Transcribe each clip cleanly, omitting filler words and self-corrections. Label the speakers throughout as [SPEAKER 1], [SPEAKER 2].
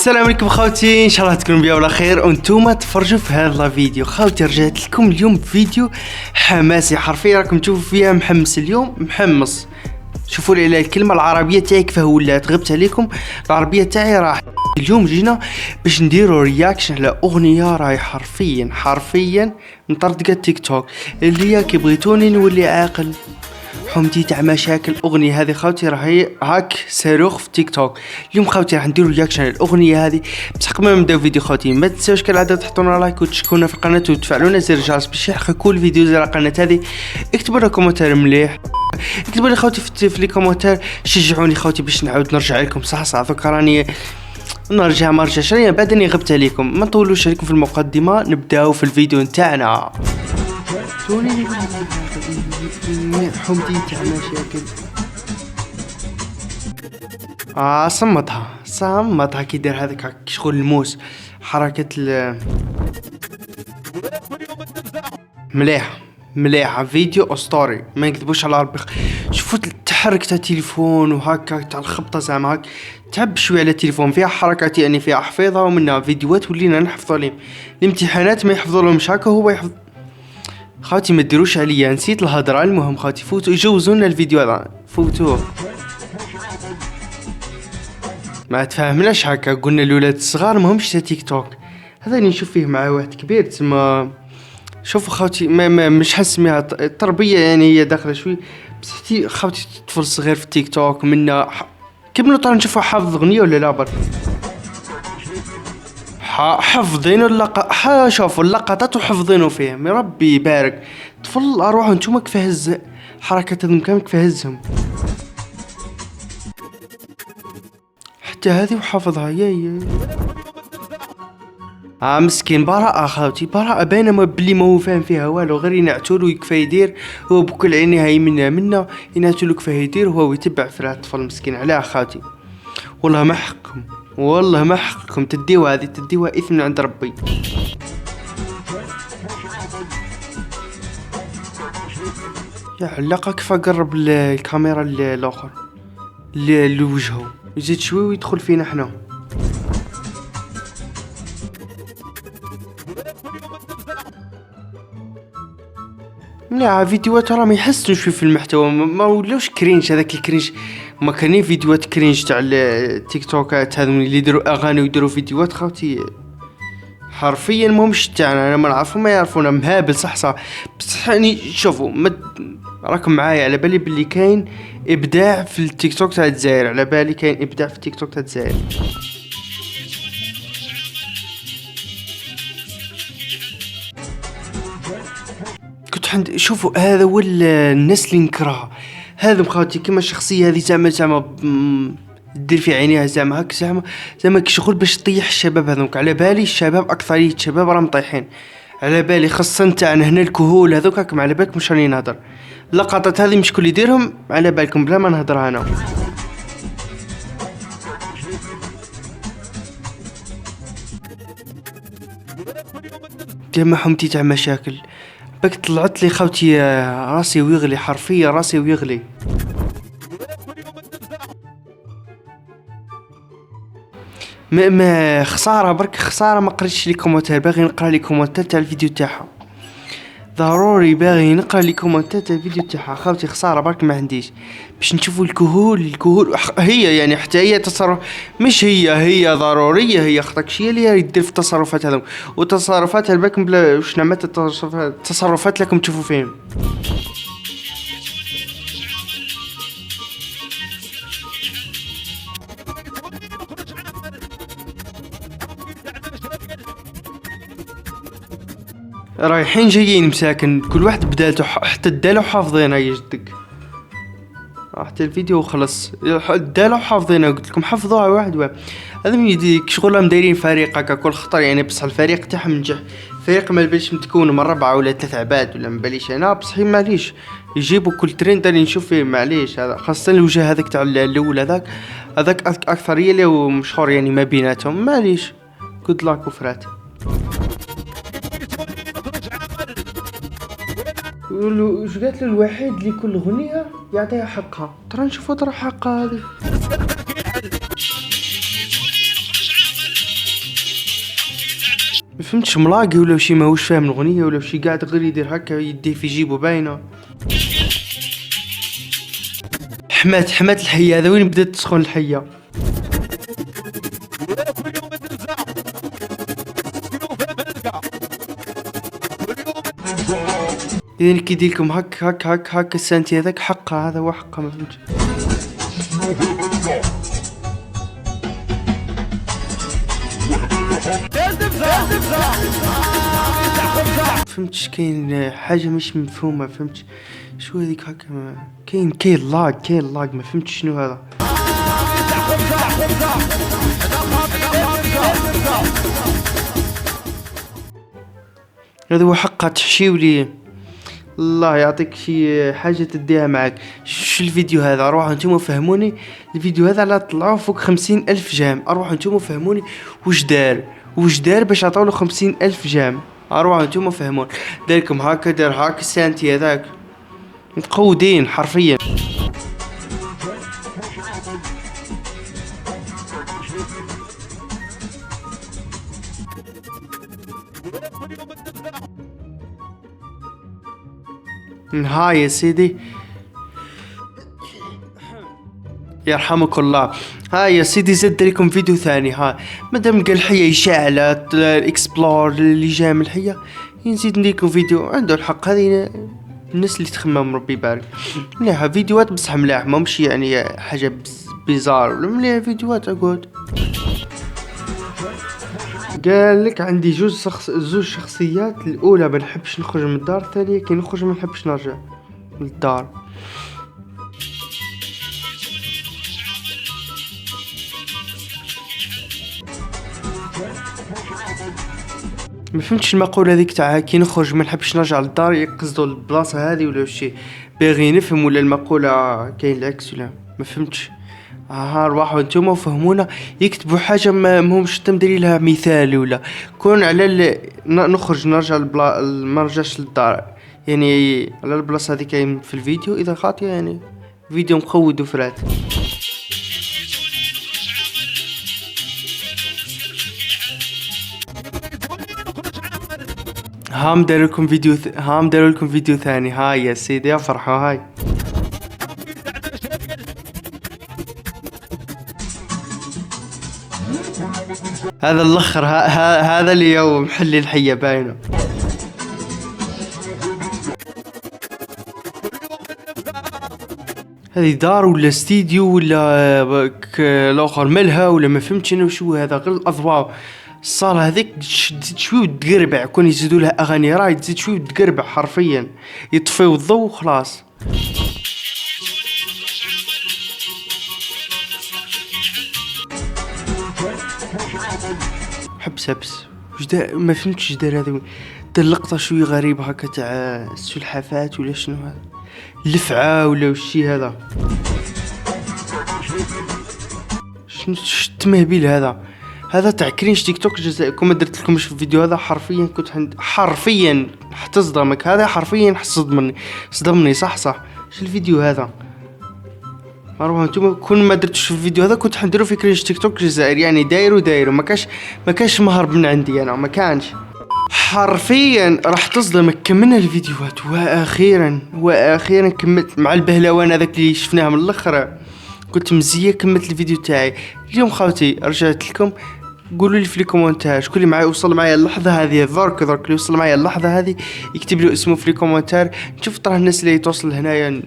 [SPEAKER 1] السلام عليكم خوتي، ان شاء الله تكونوا بيا ولا خير وانتوما تفرجوا في هذا الفيديو. خوتي رجعت لكم اليوم بفيديو حماسي، حرفيا راكم تشوفوا فيها محمس اليوم، محمس. شوفوا لي الكلمه العربيه تاعي كيف ولات، غبت عليكم العربيه تاعي راح. اليوم جينا باش نديروا رياكشن على اغنيه راهي حرفيا مطردقه تيك توك، اللي هي كي بغيتوني نولي عاقل حمدي تاع مشاكل. الاغنيه هذه خوتي راهي هاك صاروخ في تيك توك. اليوم خوتي راح نديروا رياكشن على الاغنيه هذه. بس قبل ما نبداو الفيديو خوتي ما تنساوش كالعاده تحطوا لنا لايك وتشتركونا في القناه وتفعلوا زر الجرس باش يلحق كل فيديو على القناه هذه. اكتبوا لنا كومنتار مليح، اكتبوا لي خوتي في لي كومنتار، شجعوني خوتي باش نعاود نرجع لكم. صح دوك راني نرجع ما رجعش راني بعد اني غبت عليكم. ما نطولوش عليكم في المقدمه، نبداو في الفيديو نتاعنا. حمدي تاع مشاكل. صمتها كي دير هذاك شغل الموس، حركة مليحة فيديو اسطوري ما نكذبوش على ربي. شوفوا تحرك تاع التليفون وهكا تاع الخبطة زعما هاك تعب شويه على التليفون، فيها حركات يعني فيها حفيظة، ومنها فيديوهات ولينا نحفظوا لهم. الامتحانات ما يحفظوا لهمش هكا، هو يحفظ. خاوتي ما ديروش عليا، نسيت الهضره. المهم خاوتي فوتوا جوزونا الفيديو هذا، فوتوه. ما تفهمناش هكا، قلنا الولاد الصغار ماهمش تاع تيك توك. هذا اللي نشوف فيه مع واحد كبير تسمى. شوفوا خاوتي ما مش حنسميها تربيه، يعني هي داخله شوي بس خاوتي طفل صغير في تيك توك منا كيما طالع نشوفوا حافظ اغنيه ولا لا برك حافظين شوفوا اللقطات وحافظينه فيهم. يا ربي يبارك طفل اروحوا نتوما كيف هز حركات هذم كامل كيف هزهم، حتى هذه وحافظها. يا مسكين براءة خاوتي، براءة باينة ما بلي ما هو فاهم فيها والو، غير ينعتولو يكفى يدير هو بكل عيني هاي منا ينعتولو كفى يدير وهو يتبع في هذا الطفل مسكين. علاه خاوتي والله ما حقكم تديوها هذه، تديوها إثم من عند ربي. يا علاقة كيف قرب الكاميرا الآخر لوجهه، يزيد شوي ويدخل فينا احنا. لا فيديوهات راهم يحسنوا شوي في المحتوى، ما ولاوش كرينج. هذاك الكرينج ما كاين فيديوهات كرينج تاع التيك توكات هذوم اللي يديروا اغاني ويديروا فيديوهات خوتي حرفيا ماهمش تاعنا. انا ما نعرفهم ما يعرفونا مهابل صح بس يعني شوفوا راكم معايا، على بالي باللي كاين ابداع في التيك توك تاع الجزائر، على بالي كاين ابداع في التيك توك تاع الجزائر. شوفوا هذا هو الناس اللي نكرهها، هذا مخاوتي كيما الشخصيه هذه زعما دير في عينيها زعما هاك زعما كشغل باش تطيح الشباب هذوك. على بالي الشباب اكثريه الشباب راهم طايحين، على بالي خاصه تاعنا هنا الكهول هذوك. راكم على بالكم واش راني نهضر، اللقطات هذه مش كل يديرهم على بالكم بلا ما نهضر انا. تما حمتي تاع مشاكل بك طلعت لي خوتي راسي ويغلي، حرفيا راسي ويغلي. ما خساره برك خساره ما قريتش لي كومنتار. باغي نقرا لي كومنتار تاع الفيديو تاعها، ضروري باغي نقرا لي كومنتار تاع الفيديو تاعها خوتي. خساره برك ما عنديش باش نشوفوا الكهول هي يعني حتى هي تصرف مش هي ضروريه، هي خطاك شي اللي يدير في التصرفات هذوك وتصرفات على بالكم بلا واش نعمت التصرفات لكم تشوفوا فيهم. رايحين جايين مساكن كل واحد بدالته، حتى الدالة حافظينها يا جدك. حتى الفيديو وخلص الدالة حافظينها، قلت لكم حفظوها واحد هذا يديك شغلهم دايرين فريق هكا كل خطر يعني. بصح الفريق تاعهم نجح، فريق ما باليش متكون من 4 ولا 3 عباد ولا ما باليش انا، بصح معليش يجيبوا كل ترند اللي نشوف فيه معليش. هذا خاصة الوجه هذاك تاع الاول هذاك اكثرية اللي هو مشهور يعني ما بيناتهم معليش. جود لاك وفرات. وش قالت له الوحيد اللي كل اغنيه يعطيها حقها. ترى نشوفوا ترى حقها هذه. ما فهمتش ملاقي ولا شي ماهوش فاهم الاغنيه ولا شي قاعد غير يدير هكا يديه في جيبه باينه. حمات الحيه هذا وين بدات تسخن الحيه. اذا كيدير لكم هك السانتي هذاك حقه، هذا هو حقه ما فهمتش. فهمتش كاين حاجه مش مفهومه، فهمتش شو هذيك هكا كاين لاج ما فهمتش شنو هذا. هذا هو حقها تحشيو ليه. الله يعطيك شي حاجه تديها معك. شو الفيديو هذا؟ روحوا نتوما فهموني الفيديو هذا على طلعوه فوق 50,000 جام. اروحوا نتوما فهموني وش دار باش عطاولو 50,000 جام. اروحوا نتوما فهمون. داركم هكا دار هاك السانتي هذاك مقودين حرفيا. هاي يا سيدي يرحمك الله. هاي يا سيدي زد لكم فيديو ثاني. ها مادام قال الحية يشعلت الاكسبلور اللي جا من الحية نزيد نديرلكم فيديو عنده الحق. هذه الناس اللي تخمم ربي يبارك مليحة فيديوهات بصح ملاح ماهمش يعني حاجة بيزار ولا مليح فيديوهات اقعد. قال لك عندي زوج شخصيات. الاولى ما نحبش نخرج من الدار، الثانيه كي نخرج ما نحبش نرجع للدار. ما فهمتش المقولة هذيك تاع كي نخرج ما نحبش نرجع للدار يقصدوا البلاصة هذه ولا شي. باغي نفهم ولا المقولة كاين العكس ولا ما فهمتش. روحوا نتوما وفهمونا. يكتبوا حاجة ما مهمش تمدري لها مثال ولا كون على نخرج نرجع ما نرجعش للدار يعني على البلاصة هذه كاين في الفيديو. اذا خاطئ يعني فيديو مقود وفرات. هام دارلكم فيديو ثاني. هاي يا سيدي يا فرحة. هاي هذا الاخر هذا اليوم محلي الحية باينه. هذه دار ولا استديو ولا الاخر ملها ولا ما فهمتش انا وشو هذا. غير الاضواء الصالة هذيك تزيد شوي وتقربع. كون يزيدوا لها اغاني راي تزيد شوي وتقربع حرفيا. يطفيو الضوء وخلاص. حبس وش دار ما فهمتش دار هذا. دار لقطة شوي غريبة هكا تاع السلحفات ولا شنو هذا لفعة ولا وشي هذا. شنو التمهبيل هذا تاع كرينج تيك توك جزائكم. ما درت لكمش في الفيديو هذا حرفيا كنت حرفيا حتصدمك. هذا حرفيا صدمني صح. شو الفيديو هذا؟ مروه انتم كون ما درتوش في الفيديو هذا كنت حنديرو في كرينج تيك توك جزائر يعني دايرو ما كاش مهرب من عندي انا ما كانش. حرفيا راح تصدمك. كملنا الفيديوهات واخيرا كملت مع البهلوان هذاك اللي شفناه من الاخر. كنت مزيه كملت الفيديو تاعي اليوم. خاوتي رجعت لكم. قولوا لي في الكومنتار شكون اللي وصل معايا اللحظه هذه. درك اللي وصل معايا اللحظه هذه يكتب له اسمه في الكومنتار. نشوف ترى الناس اللي توصل هنايا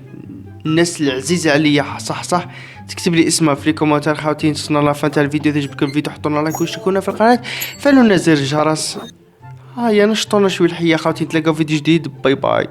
[SPEAKER 1] الناس العزيزه عليا صح تكتب لي اسمها في الكومنتار. خاوتي نصلنا لافان تاع الفيديو. اذا عجبكم الفيديو حطوا لنا لايك واشتركونا في القناه فعلوا لنا زر الجرس. هيا نشطونا شوي الحياه خاوتي. نتلاقاو فيديو جديد. باي باي.